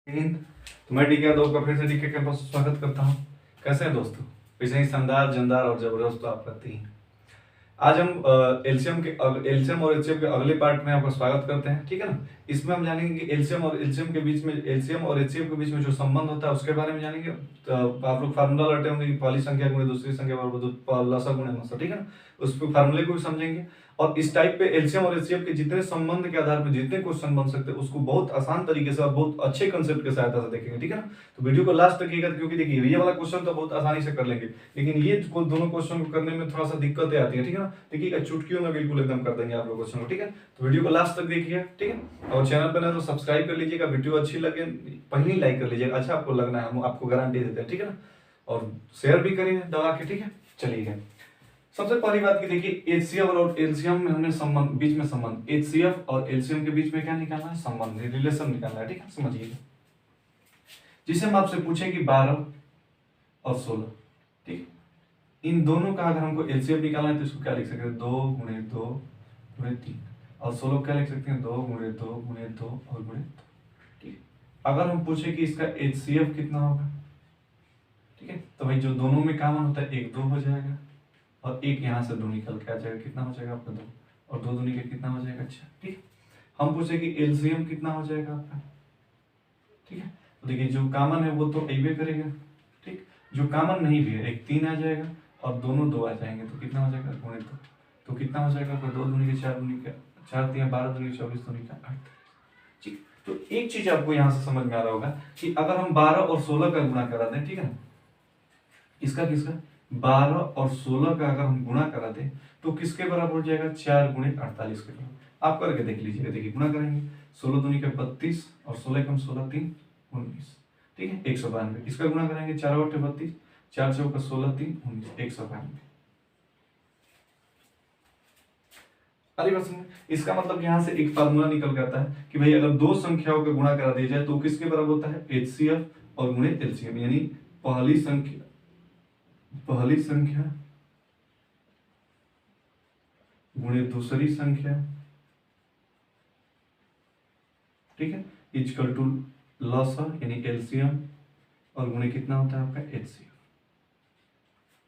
तो मैं डी के यादव का फिर से डी के कैंपस में स्वागत करता हूँ। कैसे हैं दोस्तों? वैसे ही शानदार, जानदार और जबरदस्त तो आप करती हैं। आज हम एलसीएम और एचसीएफ के अगले पार्ट में आपका स्वागत करते हैं, ठीक है ना। इसमें हम जानेंगे कि एलसीएम और एचसीएफ के बीच में जो संबंध होता है उसके बारे में जानेंगे। तो आप लोग फार्मूला लटे होंगे कि पहली संख्या गुणे दूसरी संख्या बराबर लसा गुणे मसा, ठीक है ना। उस फार्मूले को भी समझेंगे। और इस टाइप पे एलसीएम और एचसीएफ के जितने संबंध के आधार पर जितने क्वेश्चन बन सकते हैं उसको बहुत आसान तरीके से और बहुत अच्छे कंसेप्ट के सहायता से देखेंगे, ठीक है ना। तो वीडियो को लास्ट तक देखिएगा, क्योंकि देखिए ये वाला क्वेश्चन तो बहुत आसानी से कर लेंगे, लेकिन ये दोनों क्वेश्चन को करने में थोड़ा सा दिक्कतें आती है, ठीक है ना। देखिए चुटकियों में बिल्कुल एकदम कर देंगे आप लोग क्वेश्चन को, ठीक है। तो वीडियो को लास्ट तक देखिए, ठीक है। और चैनल पर ना तो सब्सक्राइब कर लीजिएगा, वीडियो अच्छी लगे पहले ही लाइक कर लीजिएगा, अच्छा आपको लगना है, हम आपको गारंटी देते हैं, ठीक है ना। और शेयर भी करिए दबा के, ठीक है। चलिए सबसे पहली बात की देखिए, एचसीएफ और एलसीएम में हमने संबंध, बीच में संबंध, एचसीएफ और एलसीएम के बीच में क्या निकालना है? संबंध, रिलेशन निकालना है, ठीक है। समझिए, जिसे हम आपसे पूछें कि 12 और 16, ठीक, इन दोनों का अगर हमको एलसीएम निकालना है तो इसको क्या लिख सकते हैं? 2 गुणे 2 गुणे 3, और 16 क्या लिख सकते हैं? 2 गुणे 2 गुणे 2 और गुणे 2, ठीक। अगर हम पूछे कि इसका एचसीएफ कितना होगा, ठीक है, तो भाई जो दोनों में कॉमन होता है, एक 2 हो जाएगा और एक यहाँ से 2 निकल के आ जाएगा, कितना हो जाएगा आपका? 2, और 2 दूनी के कितना हो जाएगा? 6, ठीक। हम पूछे कि एलसीएम कितना हो जाएगा आपका, ठीक है। तो देखिए जो कॉमन है वो तो अइबे करेगा, ठीक। जो कॉमन नहीं भी है, एक 3 आ जाएगा और दोनों 2 आ जाएंगे, तो कितना हो जाएगा? गुणे 2, तो कितना हो जाएगा आपका? 2 दूनी के 4 दूनी के 4 3 12 दूनी के 24 दूनी का 8, ठीक। तो एक चीज आपको यहाँ से समझ में आ रहा होगा कि अगर हम 12 और 16 का गुणा करा दें, ठीक है ना, इसका किसका 12 और 16 का अगर हम गुणा करा दें तो किसके बराबर हो जाएगा? 4 गुणे 48 के बराबर। आप करके देख लीजिएगा, देखिए गुणा करेंगे, 16 दूनी के 32 और 16 कम 16 3 19, ठीक है, 192। इसका गुणा करेंगे, 4 8 32, 4 चौका 16 3 19, 192। अरे बस इसका मतलब यहाँ से एक फार्मूला निकल के आता है कि भाई अगर दो संख्याओं का गुणा करा दिया जाए तो किसके बराबर होता है? एचसीएफ और गुणे एलसीएम, यानी पहली संख्या गुणे दूसरी संख्या, ठीक है, इक्वल टू लसा यानी एलसीएम और गुणे कितना होता है आपका? एचसीएफ,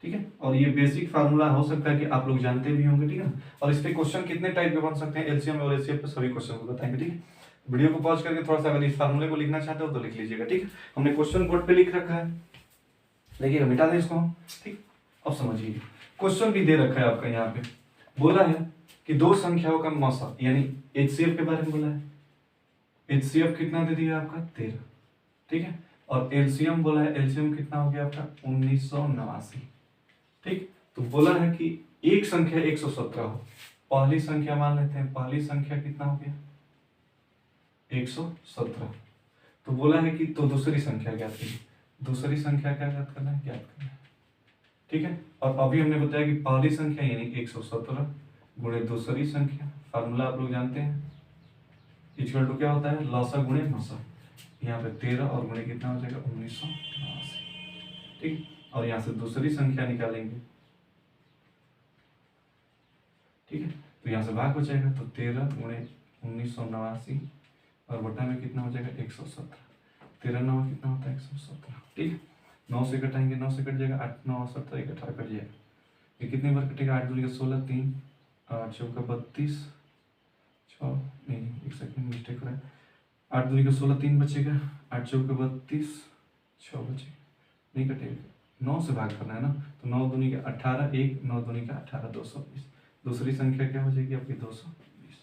ठीक है। और ये बेसिक फार्मूला हो सकता है कि आप लोग जानते भी होंगे, ठीक है। और इस पे क्वेश्चन कितने टाइप के बन सकते हैं एलसीएम और एचसीएफ पे, सभी क्वेश्चन को बताएंगे, ठीक है। वीडियो को पॉज करके थोड़ा सा अगर इस फार्मूले को लिखना चाहते हो तो लिख लीजिएगा, ठीक है। हमने क्वेश्चन बोर्ड पे लिख रखा है, देखिएगा, मिटा दें इसको, ठीक। अब समझिए, क्वेश्चन भी दे रखा है आपका, यहाँ पे बोला है कि दो संख्याओं का मौसा, यानी एचसीएफ के बारे में बोला है। एचसीएफ कितना दे दिया आपका? 13, ठीक है। और एलसीएम बोला है, एलसीएम कितना हो गया आपका? 1989, ठीक। तो बोला है कि एक संख्या 117 हो, पहली संख्या मान लेते हैं, पहली संख्या कितना हो गया? 117। तो बोला है कि तो दूसरी संख्या ज्ञात कीजिए, दूसरी संख्या क्या ज्ञात करना है? ज्ञात करना है, ठीक है। और अभी हमने बताया कि पहली संख्या यानी 117 गुणे दूसरी संख्या, फार्मूला आप लोग जानते हैं, इक्वल टू क्या होता है? लसा गुणे मसा। यहाँ पे 13 और गुणे कितना हो जाएगा? 1989, ठीक। और यहाँ से दूसरी संख्या निकालेंगे, ठीक है। तो यहाँ से भाग हो जाएगा, तो 13 गुणे 1989 और बटा में कितना हो जाएगा? 117। 13 9 कितना होता है? 117, ठीक है। 9 से घटाएंगे, 9 से कट जाएगा, 8 9 17 18 कट जाएगा, ये कितनी बार कटेगा? 8 दूनी का 16 3 8 चौका 32 6 नहीं, एक सेकंड मिस्टेक हो रहा है, 8 दूनी का 16 3 बचेगा, 8 चौका 32 6 बचेगा, नहीं कटेगा, 9 से भाग करना है ना, तो 9 दूनी का 18 1 9 दूनी का 18 220, दूसरी संख्या क्या हो जाएगी आपकी? 220,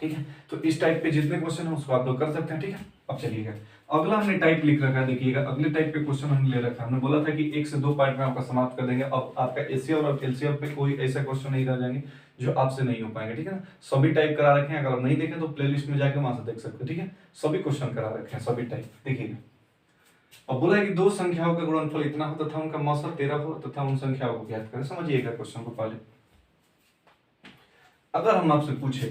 ठीक है। तो इस टाइप पे जितने क्वेश्चन है उसको आप लोग कर सकते हैं, ठीक है। अब चलिएगा, अगला हमने टाइप लिख रखा है, देखिएगा अगले टाइप पे क्वेश्चन हमने ले रखा है। हमने बोला था कि 1 से 2 पार्ट में आपका समाप्त कर देंगे। अब आपका एचसीएफ और एलसीएफ पे कोई ऐसा क्वेश्चन नहीं रह जाएंगे जो आपसे नहीं हो पाएंगे, ठीक है ना। सभी टाइप करा रखे हैं, अगर आप नहीं देखें तो प्लेलिस्ट में जाकर वहां से देख सकते हैं, ठीक है। सभी क्वेश्चन करा रखे हैं, सभी टाइप, देखिएगा। अब बोला है कि दो संख्याओं का गुणनफल इतना हो तथा उनका मौसा 13 हो तथा उन संख्याओं को ज्ञात करें। समझिएगा क्वेश्चन को पहले, अगर हम आपसे पूछे,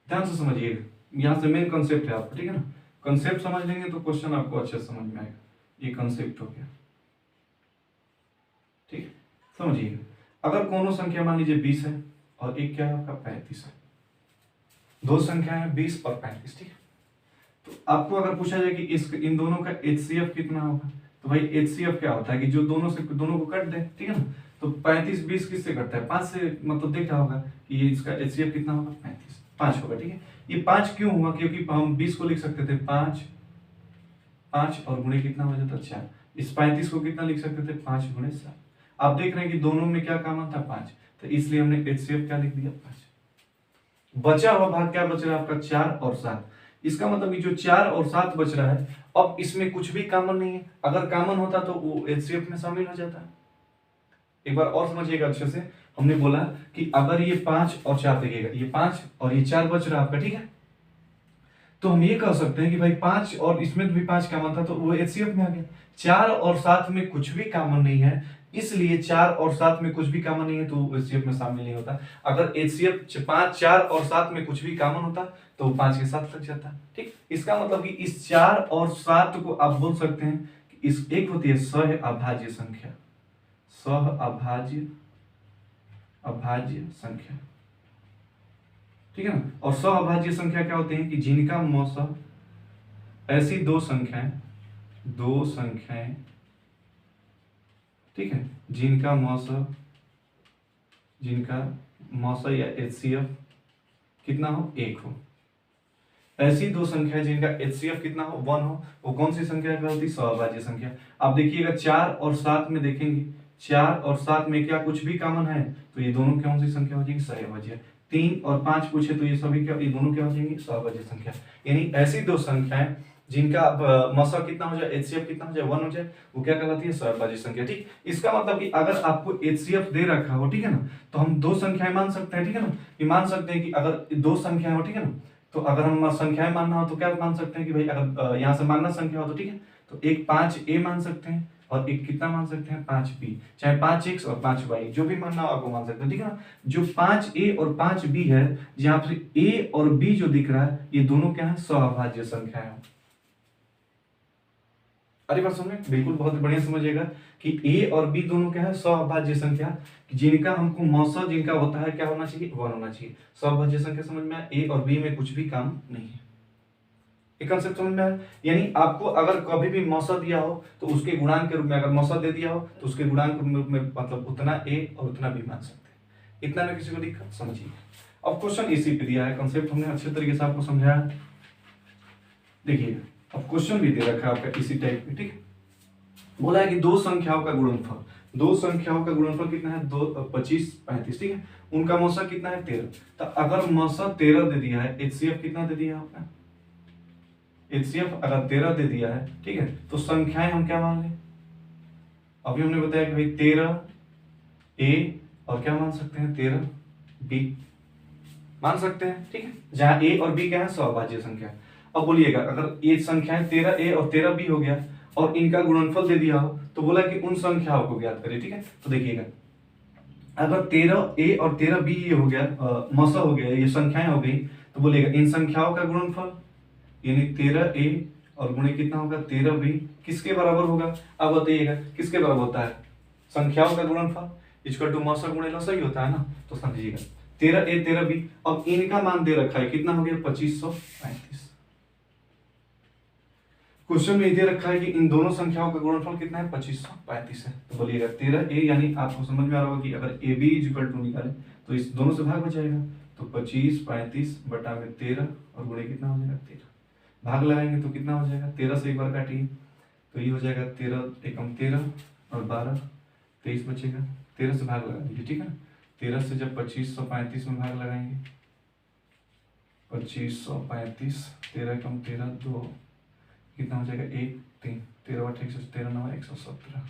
ध्यान से समझिएगा, यहाँ से मेन कंसेप्ट है आपका, ठीक है ना। कंसेप्ट समझ लेंगे तो क्वेश्चन आपको अच्छे से समझ में आएगा, ये कंसेप्ट हो गया, ठीक है। समझिएगा, अगर कोनो संख्या मान लीजिए 20 है और एक क्या है आपका? 35 है, दो संख्या है 20 और 35, ठीक है। तो आपको अगर पूछा जाए कि इस इन दोनों का HCF कितना होगा, तो भाई HCF क्या होता है कि जो दोनों को कट दे, ठीक है ना। तो 35 20 किससे कटता है, 5 से, मतलब देख रहा होगा कि ये इसका HCF कितना होगा, 5 होगा, ठीक है। ये 5 क्यों हुआ, क्योंकि हम 20 को लिख सकते थे 5 5 और गुणे कितना हो जाता 4। इस 35 को कितना लिख सकते थे, 5 गुणे 7। आप देख रहे हैं कि दोनों में क्या कॉमन था, 5, तो इसलिए हमने HCF क्या लिख दिया, 5। बचा हुआ भाग क्या बच रहा है आपका, 4 और 7। इसका मतलब कि जो 4 और 7 बच रहा है, अब इसमें कुछ भी कॉमन नहीं है। अगर कॉमन होता तो वो HCF में शामिल हो जाता है। एक बार और समझिएगा अच्छे से। हमने बोला कि अगर ये 5 और 4 देखिएगा, ये 5 और ये 4 बच रहा है आपका, ठीक है। तो हम ये कह सकते हैं कि भाई 5 और इसमें भी 5 कॉमन था तो वो HCF में आ गया। 4 और 7 में कुछ भी कॉमन नहीं है, इसलिए 4 और 7 में कुछ भी कॉमन नहीं है तो HCF में शामिल नहीं होता। अगर HCF 5 4 और 7 में कुछ भी कॉमन होता तो 5 के साथ लग जाता, ठीक। इसका मतलब कि इस 4 और 7 को आप बोल सकते हैं कि इस एक होती है सह अभाज्य संख्या, सह अभाज्य संख्या, ठीक है ना। और सहअभाज्य संख्या क्या होते हैं कि जिनका मौसा, ऐसी दो संख्याएं, ठीक है, जिनका मौसा या HCF कितना हो, 1 हो। ऐसी दो संख्या जिनका HCF कितना हो, 1 हो, वो कौन सी संख्या कहलाती है, सहअभाज्य संख्या। आप देखिएगा 4 और 7 में देखेंगे, 4 और 7 में क्या कुछ भी कॉमन है, तो ये दोनों कौन सी संख्या हो जाएगी, सहअभाज्य। 3 और 5 पूछे तो ये सभी क्या, ये दोनों क्या हो जाएंगी, सहअभाज्य संख्या। यानी ऐसी दो संख्याएं जिनका मौसा कितना हो जाए, HCF कितना हो जाए, 1 हो जाए, वो क्या कहलाती है, सहअभाज्य संख्या, ठीक। इसका मतलब कि अगर आपको HCF दे रखा हो, ठीक है ना, तो हम दो संख्याएं मान सकते हैं, ठीक है ना। ये मान सकते हैं कि अगर दो संख्याएं हो, ठीक है ना, तो अगर हम संख्याएं मानना हो तो क्या मान सकते हैं कि भाई अगर यहाँ से मानना संख्या हो तो, ठीक है, तो एक 5A मान सकते हैं और एक कितना मान सकते हैं, 5B। चाहे 5X और 5Y जो भी मानना हो आपको मान सकते हैं, ठीक है ना। जो 5A और 5B है, जहां पर A और B जो दिख रहा है, ये दोनों क्या है, सहअभाज्य संख्या है। अरे बात समझ में, बिल्कुल बहुत बढ़िया समझिएगा कि A और B दोनों क्या है, सहअभाज्य संख्या, जिनका हमको मौसा जिनका होता है क्या होना चाहिए, 1 होना चाहिए। सहअभाज्य संख्या समझ में आया, A और B में कुछ भी काम नहीं है। एक कंसेप्ट समझ में आया। यानी आपको अगर कभी भी मौसा दिया हो तो उसके गुणांक के रूप में, अगर मौसा दे दिया हो तो उसके गुणांक के रूप में मतलब उतना A और उतना B मान सकते हैं। इतना में किसी को दिक्कत, समझिए। अब क्वेश्चन इसी पे दिया है, कंसेप्ट हमने अच्छे तरीके से आपको समझाया। देखिए अब क्वेश्चन भी दे रखा है आपका इसी टाइप में, ठीक है। बोला है कि दो संख्याओं का गुणनफल कितना है, 25 35, ठीक है। उनका मौसा कितना है, 13। तो अगर मौसा 13 दे दिया है, HCF कितना दे दिया है आपका, HCF अगर 13 दे दिया है, ठीक है, तो संख्याएं हम क्या मान लें, अभी हमने बताया कि भाई 13A और क्या मान सकते हैं, 13B मान सकते हैं, ठीक है, जहां A और B क्या है, सहअभाज्य संख्या। अब बोलिएगा अगर ये संख्याएं 13A और 13B हो गया और इनका गुणनफल दे दिया हो, तो बोला कि उन संख्याओं को ज्ञात करें, ठीक है। तो देखिएगा अगर 13A और 13B ये हो गया, मौसा हो गया, ये संख्याएं हो गई, तो बोलिएगा इन संख्याओं का गुणनफल यानी 13A और गुणे कितना होगा, 13B किसके बराबर होगा। अब बताइएगा किसके बराबर होता है, संख्याओं का गुणनफल इक्वल टू मौसा गुणे लसा ही होता है ना। तो समझिएगा 13A 13B, अब इनका मान दे रखा है कितना हो गया, 2535। क्वेश्चन में दे रखा है कि इन दोनों संख्याओं का गुणनफल कितना है, 2535 है। तो बोलिएगा 13A, यानी आपको समझ में आ रहा होगा कि अगर AB इक्वल टू निकाले तो इस दोनों से भाग हो जाएगा, तो 25 35 बटा में 13 और गुणे कितना हो जाएगा, 13। भाग लगाएंगे तो कितना हो जाएगा, 13 से एक बार काटिए तो ये हो जाएगा 13 एकम 13 और 12 23 बचेगा। 13 से भाग लगा दीजिए, ठीक है ना। 13 से जब 2535 में भाग लगाएंगे, 2535 13 एकम 13 2 कितना हो जाएगा, 1 3 13 बटे 113 9 117।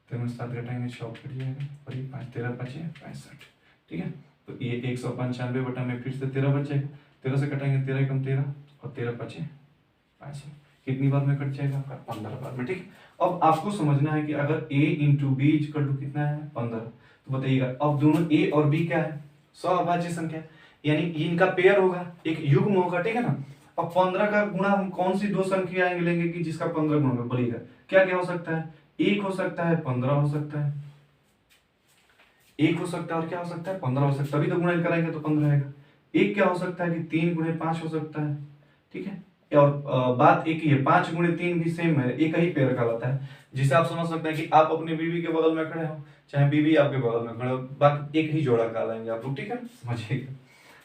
13 में 7 घटाएंगे 6 कट जाएगा और ये 5 13 5 65, ठीक है। तो ये 195 बटा में फिर से 13 बच जाएगा, 13 से कटाएंगे 13 एकम 13 और 13 5 65, कितनी बार में कट जाएगा आपका, 15 बार में, ठीक है। अब आपको समझना है कि अगर A into b equal to कितना है, 15, तो बताइएगा अब दोनों A और B क्या है, सहअभाज्य संख्या, यानी इनका पेयर होगा, एक युग्म होगा, ठीक है ना। अब 15 का गुणा हम कौन सी दो संख्या लेंगे कि जिसका 15 गुणा होगा, बोलिएगा क्या क्या हो सकता है, 1 हो सकता है, 15 हो सकता है, 1 हो सकता है और क्या हो सकता है, 15 हो सकता है, तभी तो गुणा करेंगे तो 15 आएगा। एक क्या हो सकता है कि 3 गुणे 5 हो सकता है, ठीक है। और बात एक ही है, 5 गुणे 3 भी सेम है, एक ही पेयर कहलाता है, जिसे आप समझ सकते हैं कि आप अपनी बीवी के बगल में खड़े हो, चाहे बीवी आपके बगल में खड़े हो, बाकी एक ही जोड़ा कहलाएंगे आप लोग, ठीक है, समझिएगा।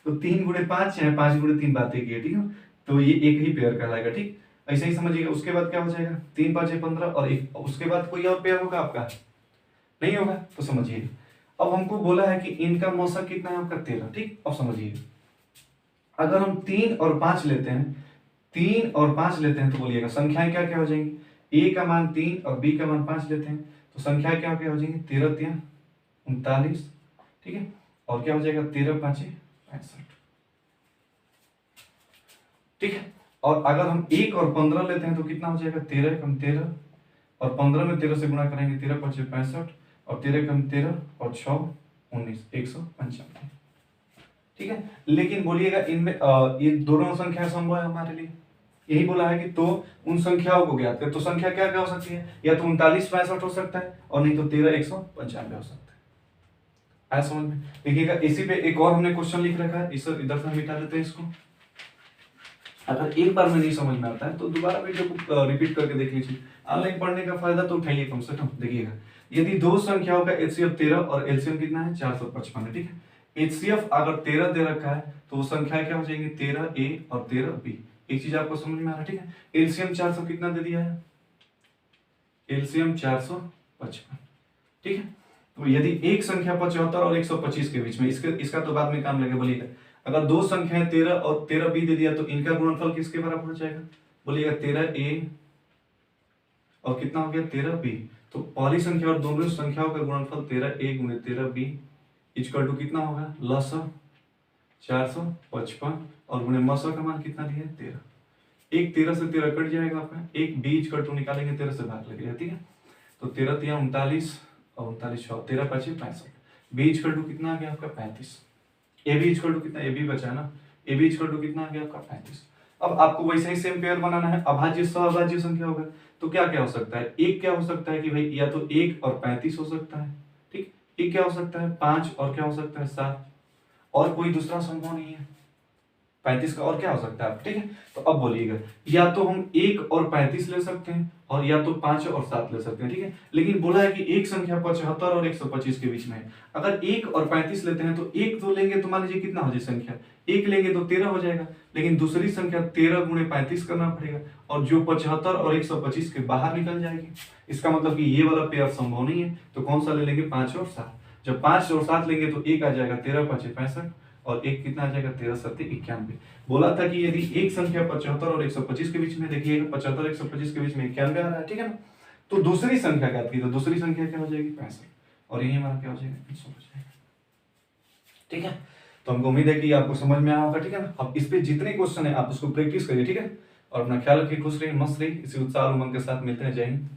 तो 3 गुणे 5 चाहे 5 गुणे 3 बात एक ही है, ठीक है, तो ये एक ही पेयर कहलाएगा, ठीक, ऐसे ही समझिएगा। उसके बाद क्या हो जाएगा, 3 5 15 और एक, उसके बाद कोई और पेयर होगा आपका, नहीं होगा, तो समझिए। अब हमको बोला है कि इनका मौसक कितना है आपका 13, ठीक, अब समझिए अगर हम 3 और 5 लेते हैं, 3 और 5 लेते हैं तो बोलिएगा संख्याएं क्या क्या हो जाएंगी, ए का मान 3 और बी का मान 5 लेते हैं तो संख्याएं क्या क्या हो जाएंगी, 13 3 39, ठीक है, और क्या हो जाएगा 13 5 65, ठीक है। और अगर हम 1 और 15 लेते हैं तो कितना हो जाएगा, 13 कम 13 और 15 में 13 से गुणा करेंगे, 13 5 65 और 13 कम 13 और 6 19 195, ठीक है। लेकिन बोलिएगा इनमें ये दोनों संख्या संभव है हमारे लिए, यही बोला है कि तो उन संख्याओं को ज्ञात करें, तो संख्या क्या क्या हो सकती है, या तो 39 65 हो सकता है और नहीं तो 13 195 हो सकता है। आया समझ में? देखिएगा इसी पे एक और हमने क्वेश्चन लिख रखा है, इस इधर से हम मिटा लेते हैं इसको। अगर एक बार में नहीं समझ में आता है तो दोबारा वीडियो को रिपीट करके देख लीजिए, ऑनलाइन पढ़ने का फायदा तो उठाइए कम से कम। देखिएगा यदि दो संख्याओं का एचसीएफ 13 और एलसीएम कितना है 455 है, ठीक है। एचसीएफ अगर 13 दे रखा है तो वो संख्या क्या हो जाएंगी 13a और 13b। एक चीज आपको समझ में आ रहा है, ठीक है। एलसीएम 400 कितना दे दिया है, एलसीएम 455, ठीक है। तो यदि एक संख्या 75 और 125 के बीच में, इसका तो बाद में काम लगे, बोलिएगा अगर दो संख्याएं 13 और 13b दे दिया तो इनका गुणनफल किसके बराबर हो जाएगा, बोलिएगा 13a और कितना हो गया 13b। तो पहली संख्या और दोनों संख्याओं का गुणनफल 13a गुणे 13b इक्वल टू कितना होगा, लसा 455 और गुणे मसा का मान कितना दिया है 13। एक 13 से 13 कट जाएगा आपका, एक b इक्वल टू निकालेंगे 13 से भाग लगेगा, ठीक है। तो 13 3 39 और 39 6 13 5 65, b इक्वल टू कितना आ गया आपका 35। ए बी इक्वल टू कितना, ए बी बचा ना, ए बी इक्वल टू कितना आ गया आपका 35। अब आपको वैसे ही सेम पेयर बनाना है, अभाज्य सहअभाज्य संख्या होगा तो क्या क्या हो सकता है, एक क्या हो सकता है कि भाई या तो 1 और 35 हो सकता है, ठीक, एक क्या हो सकता है 5 और क्या हो सकता है 7, और कोई दूसरा संभव नहीं है 35 का, और क्या हो सकता है, ठीक है। तो अब बोलिएगा या तो हम 1 और 35 ले सकते हैं और या तो 5 और 7 ले सकते हैं, ठीक है। लेकिन बोला है कि एक संख्या 75 और 125 के बीच में है, अगर 1 और 35 लेते हैं तो एक तो लेंगे तो मान लीजिए कितना हो जाए संख्या, एक लेंगे तो 13 हो जाएगा, लेकिन दूसरी संख्या 13 गुणे 35 करना पड़ेगा और जो 75 और 125 के बाहर निकल जाएगी। इसका मतलब कि ये वाला पेयर संभव नहीं है, तो कौन सा ले लेंगे 5 और 7। जब 5 और 7 लेंगे तो एक आ जाएगा 13 5 65 और एक कितना आ जाएगा 13 7 91। बोला था कि यदि एक संख्या 75 और 125 के बीच में, देखिएगा 75 125 के बीच में 91 आ रहा है, ठीक है ना। तो दूसरी संख्या क्या थी, तो दूसरी संख्या क्या हो जाएगी 65 और यही हमारा क्या हो जाएगा 300 हो जाएगा, ठीक है। तो हमको उम्मीद है कि आपको समझ में आया होगा, ठीक है ना। अब इस पे जितने क्वेश्चन है आप उसको प्रैक्टिस करिए, ठीक है। और अपना ख्याल रखिए, खुश रहिए, मस्त रहिए, इसी उत्साह और उमंग के साथ मिलते हैं। जय हिंद।